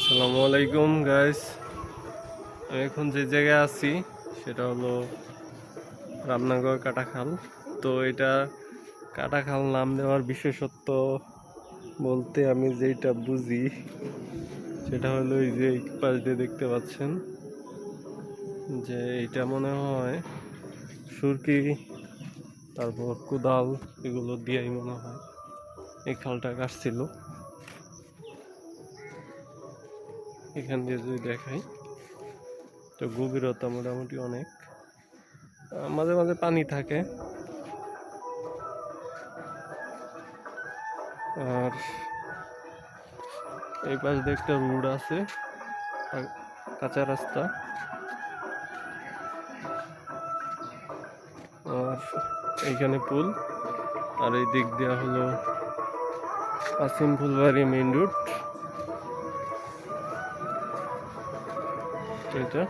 আসসালামু আলাইকুম গাইস। আমি এখন যে জায়গায় আছি সেটা হলো রামনগর কাটাখাল। তো এটা কাটাখাল নাম দেওয়ার বিশেষত্ব বলতে আমি যেটা বুঝি সেটা হলো এই যে পাশ দিয়ে দেখতে পাচ্ছেন যে এটা মনে হয় সুরকি, তারপর কোদাল এগুলো দিয়েই মনে হয় এই খালটা কাটছিল। এখান দিয়ে যদি দেখাই তো গভীরতা মোটামুটি অনেক, মাঝে মাঝে পানি থাকে। আর এই পাশ দিয়ে একটা রোড আছে, কাঁচা রাস্তা। আর এইখানে পুল, আর এই দিক দেওয়া হলো আসিম ফুলবাড়ি মেইন রোড। এটা